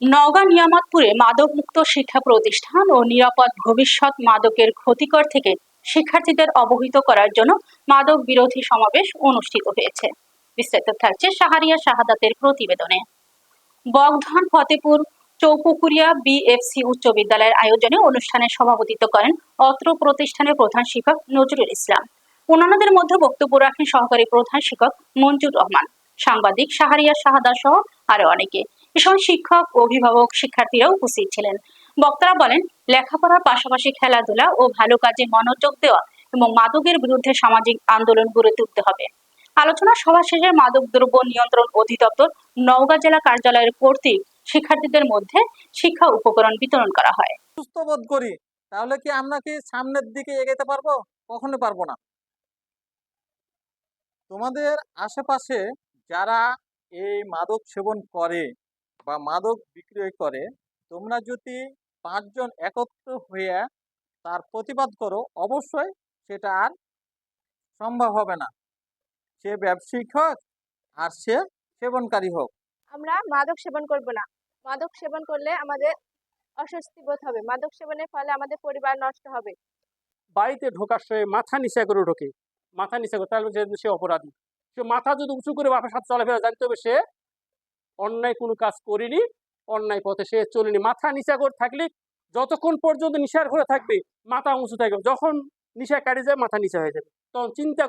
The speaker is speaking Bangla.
নওগাঁ নিয়ামতপুরে মাদকমুক্ত শিক্ষা প্রতিষ্ঠান ও নিরাপদ ভবিষ্যৎ মাদকের ক্ষতিকর থেকে শিক্ষার্থীদের অবহিত করার জন্য মাদক বিরোধী সমাবেশ অনুষ্ঠিত হয়েছে। বিস্তারিত থাকছে শাহরিয়া শাহাদাতের প্রতিবেদনে। বগধান ফতেপুর চৌপুকুরিয়া বিএফসি উচ্চ বিদ্যালয়ের আয়োজনে অনুষ্ঠানে সভাপতিত্ব করেন অত্র প্রতিষ্ঠানের প্রধান শিক্ষক নজরুল ইসলাম। অন্যান্যদের মধ্যে বক্তব্য রাখেন সহকারী প্রধান শিক্ষক মঞ্জুর রহমান, সাংবাদিক শাহরিয়া শাহাদা সহ আরো অনেকে। এ সময় শিক্ষক, অভিভাবক, শিক্ষার্থীরা উপস্থিত ছিলেন। বক্তারা বলেন, লেখাপড়ার পাশাপাশি খেলাধুলা ও ভালো কাজে মনোযোগ দেওয়া এবং মাদকের বিরুদ্ধে সামাজিক আন্দোলন গড়ে তুলতে হবে। আলোচনা সভা শেষে মাদক দ্রব্য নিয়ন্ত্রণ অধিদপ্তর নওগাঁ জেলা কার্যালয়ের কর্তৃক শিক্ষার্থীদের মধ্যে শিক্ষা উপকরণ বিতরণ করা হয়। সুস্থ বোধ করি, তাহলে কি আমরা কি সামনের দিকে এগোতে পারবো? কখনো পারবো না। তোমাদের আশেপাশে যারা এই মাদক সেবন করে বা মাদক বিক্রয় করে, তোমরা যদি 5 জন একত্র হয়ে তার প্রতিবাদ করো, অবশ্যই সেটা আর সম্ভব হবে না। সে ব্যবসায়িক হোক আর সে সেবনকারী হোক। আমরা মাদক সেবন করব না। মাদক সেবন করলে আমাদের অস্বস্তি বোধ হবে। মাদক সেবনের ফলে আমাদের পরিবার নষ্ট হবে। বাড়িতে ঢোকার সময় মাথা নিচা করে ঢোকে, মাথা নিচা করে, তাহলে সে অপরাধী। সে মাথা যদি উঁচু করে বাপের সাথে চলাফেরা, জানতে হবে সে অন্যায় কোনো কাজ করেনি, অন্যায় পথে সে চলেনি। মাথা নিচা করে থাকলে যতক্ষণ পর্যন্ত নিশার ঘরে থাকবে মাথা উঁচু থাকবে, যখন নিশা কাটে যায় মাথা নিচা হয়ে যাবে, তখন চিন্তা